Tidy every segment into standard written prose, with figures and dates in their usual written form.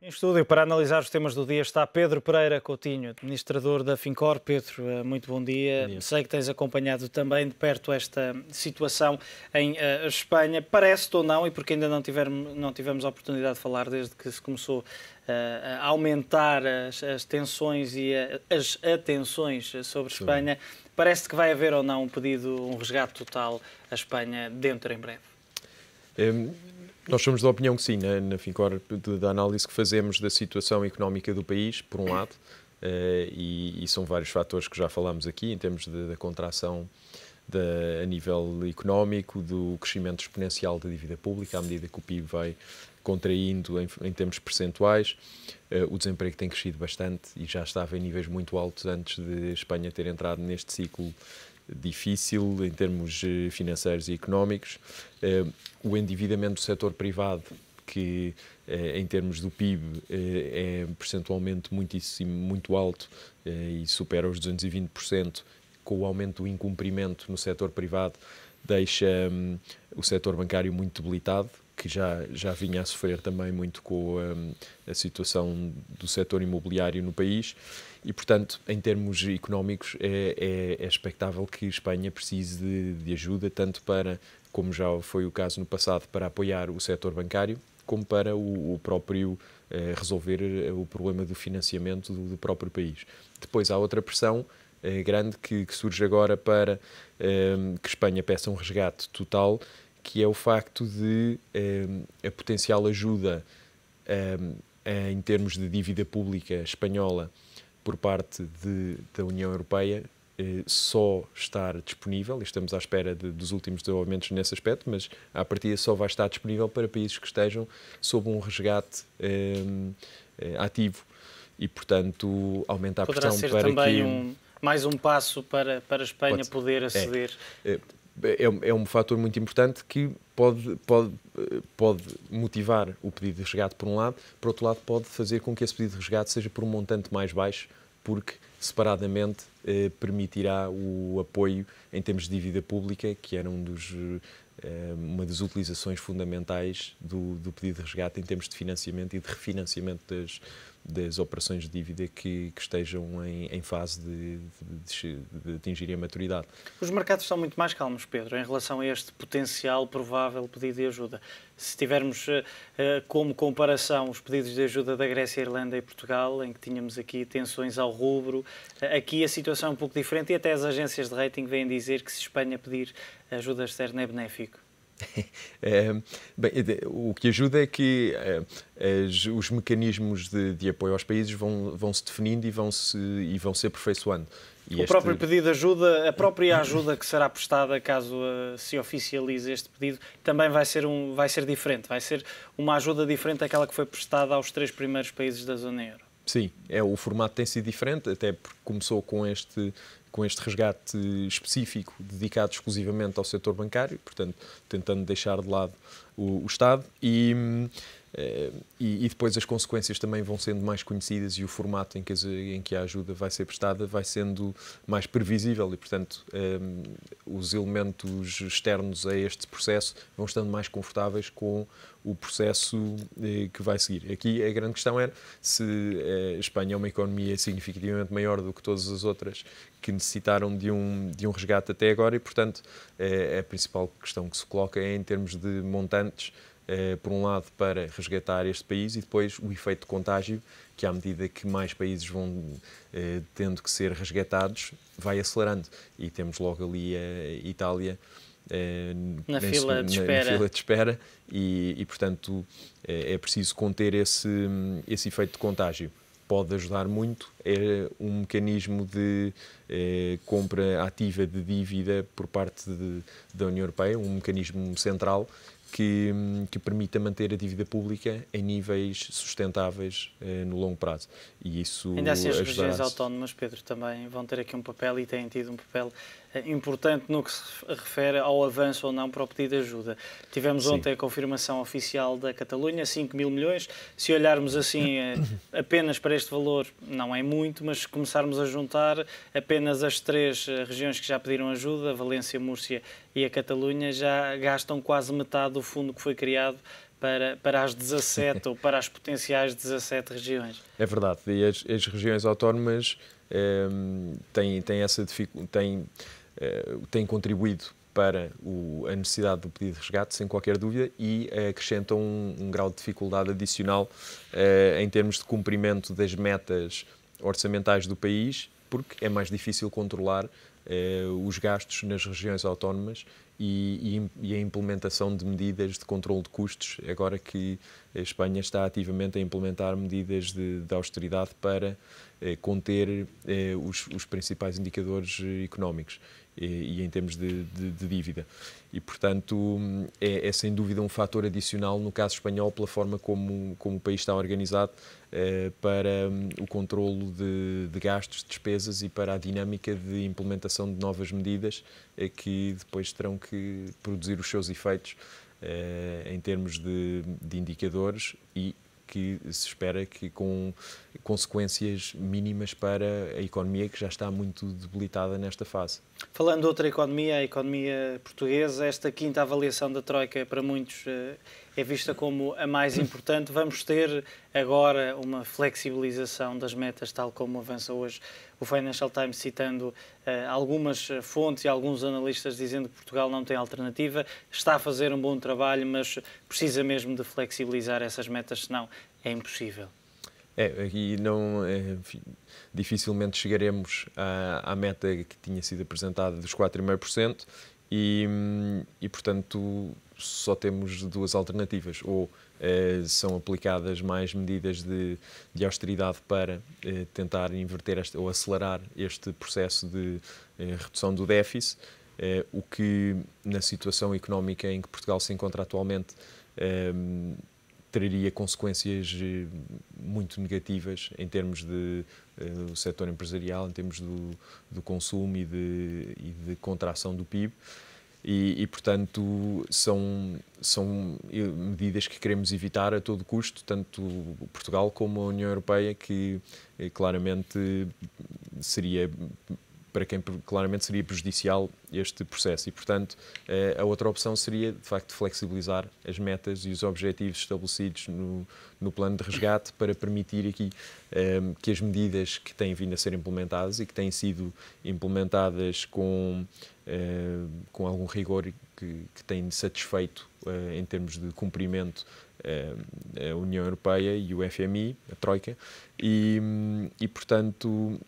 Em estúdio, para analisar os temas do dia, está Pedro Pereira Coutinho, administrador da Fincor. Pedro, muito bom dia. Bom dia. Sei que tens acompanhado também de perto esta situação em Espanha. Parece-te ou não, e porque ainda não tivemos a oportunidade de falar desde que se começou a aumentar as tensões e as atenções sobre Espanha, parece-te que vai haver ou não um resgate total à Espanha dentro em breve? Nós somos da opinião que sim, na Fincor, da análise que fazemos da situação económica do país, por um lado, e são vários fatores que já falámos aqui, em termos da contração a nível económico, do crescimento exponencial da dívida pública, à medida que o PIB vai contraindo em termos percentuais. O desemprego tem crescido bastante e já estava em níveis muito altos antes de Espanha ter entrado neste ciclo difícil em termos financeiros e económicos. O endividamento do setor privado, que em termos do PIB é percentualmente muito alto e supera os 220%, com o aumento do incumprimento no setor privado, deixa o setor bancário muito debilitado, que já vinha a sofrer também muito com a situação do setor imobiliário no país. E, portanto, em termos económicos, é expectável que Espanha precise de ajuda, tanto para, como já foi o caso no passado, para apoiar o setor bancário, como para o próprio resolver o problema do financiamento do próprio país. Depois há outra pressão grande que surge agora para que Espanha peça um resgate total, que é o facto de a potencial ajuda em termos de dívida pública espanhola por parte da União Europeia só estar disponível, e estamos à espera dos últimos desenvolvimentos nesse aspecto, mas à partida só vai estar disponível para países que estejam sob um resgate ativo e, portanto, aumenta a Poderá pressão ser para também mais um passo para a Espanha poder aceder. É um fator muito importante que pode motivar o pedido de resgate por um lado, por outro lado pode fazer com que esse pedido de resgate seja por um montante mais baixo, porque separadamente permitirá o apoio em termos de dívida pública, que era uma das utilizações fundamentais do pedido de resgate em termos de financiamento e de refinanciamento das operações de dívida que estejam em fase de atingirem a maturidade. Os mercados estão muito mais calmos, Pedro, em relação a este potencial provável pedido de ajuda. Se tivermos como comparação os pedidos de ajuda da Grécia, Irlanda e Portugal, em que tínhamos aqui tensões ao rubro, aqui a situação é um pouco diferente e até as agências de rating vêm dizer que se Espanha pedir ajuda externa é benéfico. Bem, o que ajuda é que os mecanismos de apoio aos países vão se definindo e vão se aperfeiçoando. O próprio pedido de ajuda, a própria ajuda que será prestada caso se oficialize este pedido, também vai ser diferente, vai ser uma ajuda diferente daquela que foi prestada aos 3 primeiros países da zona euro. Sim, o formato tem sido diferente, até porque começou com este resgate específico dedicado exclusivamente ao setor bancário, portanto, tentando deixar de lado o Estado e depois as consequências também vão sendo mais conhecidas e o formato em que a ajuda vai ser prestada vai sendo mais previsível e, portanto, os elementos externos a este processo vão estando mais confortáveis com o processo que vai seguir. Aqui a grande questão era se a Espanha é uma economia significativamente maior do que todas as outras que necessitaram de um resgate até agora e, portanto, a principal questão que se coloca é em termos de montantes, por um lado, para resgatar este país e depois o efeito de contágio, que à medida que mais países vão tendo que ser resgatados, vai acelerando. E temos logo ali a Itália na fila de espera e portanto, é preciso conter esse efeito de contágio. Pode ajudar muito, é um mecanismo de compra ativa de dívida por parte da União Europeia, um mecanismo central que permita manter a dívida pública em níveis sustentáveis no longo prazo. E isso ainda assim as regiões autónomas, Pedro, também vão ter aqui um papel e têm tido um papel importante no que se refere ao avanço ou não para o pedido de ajuda. Tivemos ontem a confirmação oficial da Catalunha, 5 mil milhões. Se olharmos assim apenas para este valor, não é muito, mas se começarmos a juntar apenas as 3 regiões que já pediram ajuda, Valência, Múrcia e a Catalunha, já gastam quase metade do fundo que foi criado para as 17 ou para as potenciais 17 regiões. É verdade, e as regiões autónomas têm contribuído para a necessidade do pedido de resgate, sem qualquer dúvida, e acrescentam um grau de dificuldade adicional em termos de cumprimento das metas orçamentais do país, porque é mais difícil controlar os gastos nas regiões autónomas e a implementação de medidas de controle de custos, agora que a Espanha está ativamente a implementar medidas de austeridade para conter os principais indicadores económicos e em termos de dívida. E, portanto, é sem dúvida um fator adicional no caso espanhol pela forma como o país está organizado para o controlo de gastos, de despesas e para a dinâmica de implementação de novas medidas que depois terão que produzir os seus efeitos em termos de indicadores e que se espera que com consequências mínimas para a economia que já está muito debilitada nesta fase. Falando de outra economia, a economia portuguesa, esta quinta avaliação da Troika para muitos é vista como a mais importante. Vamos ter agora uma flexibilização das metas, tal como avança hoje o Financial Times, citando algumas fontes e alguns analistas dizendo que Portugal não tem alternativa, está a fazer um bom trabalho, mas precisa mesmo de flexibilizar essas metas, senão é impossível. E enfim, dificilmente chegaremos à meta que tinha sido apresentada dos 4,5% e, portanto, só temos duas alternativas. Ou são aplicadas mais medidas de austeridade para tentar inverter ou acelerar este processo de redução do déficit, o que, na situação económica em que Portugal se encontra atualmente, traria consequências muito negativas em termos do setor empresarial, em termos do consumo e de contração do PIB. E, portanto, são medidas que queremos evitar a todo custo, tanto Portugal como a União Europeia, que claramente seria prejudicial este processo. E, portanto, a outra opção seria, de facto, flexibilizar as metas e os objetivos estabelecidos no plano de resgate para permitir aqui que as medidas que têm vindo a ser implementadas e que têm sido implementadas com algum rigor que têm satisfeito em termos de cumprimento a União Europeia e o FMI, a Troika, e portanto,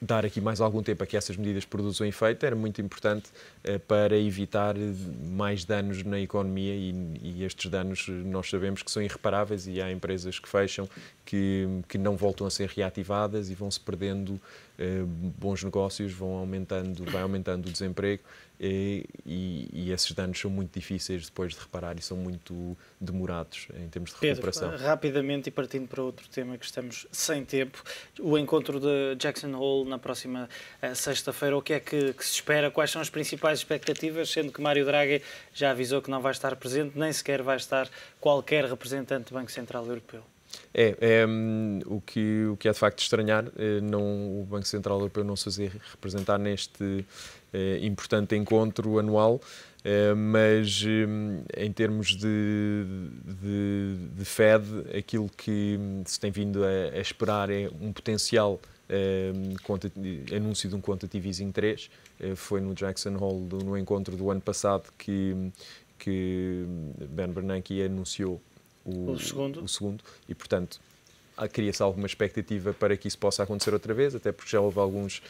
dar aqui mais algum tempo a que essas medidas produzam efeito era muito importante para evitar mais danos na economia e estes danos nós sabemos que são irreparáveis e há empresas que fecham, que não voltam a ser reativadas e vão-se perdendo bons negócios, vai aumentando o desemprego e esses danos são muito difíceis depois de reparar e são muito demorados em termos de recuperação. Pedro, rapidamente e partindo para outro tema que estamos sem tempo, o encontro de Jackson Hole na próxima sexta-feira, o que é que se espera? Quais são as principais expectativas, sendo que Mário Draghi já avisou que não vai estar presente, nem sequer vai estar qualquer representante do Banco Central Europeu? O que é de facto estranhar, o Banco Central Europeu não se fazer representar neste importante encontro anual, mas em termos de Fed, aquilo que se tem vindo a esperar é um potencial anúncio de um Quantitative Easing 3. Foi no Jackson Hole, no encontro do ano passado, que Ben Bernanke anunciou o segundo e, portanto, cria-se alguma expectativa para que isso possa acontecer outra vez, até porque já houve alguns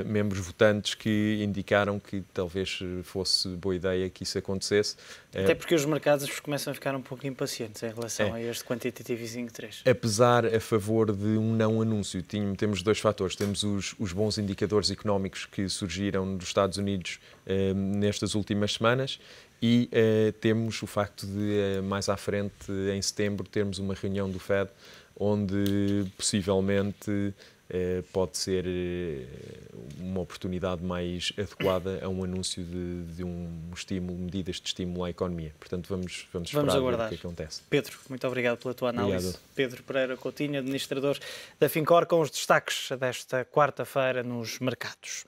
membros votantes que indicaram que talvez fosse boa ideia que isso acontecesse. Até porque os mercados começam a ficar um pouco impacientes em relação a este Quantitative Easing 3. Apesar a favor de um não anúncio, temos dois fatores. Temos os bons indicadores económicos que surgiram dos Estados Unidos nestas últimas semanas e temos o facto de, mais à frente, em setembro, termos uma reunião do Fed onde possivelmente pode ser uma oportunidade mais adequada a um anúncio de um estímulo, medidas de estímulo à economia. Portanto, vamos esperar aguardar ver o que acontece. Pedro, muito obrigado pela tua análise. Obrigado. Pedro Pereira Coutinho, administrador da Fincor, com os destaques desta quarta-feira nos mercados.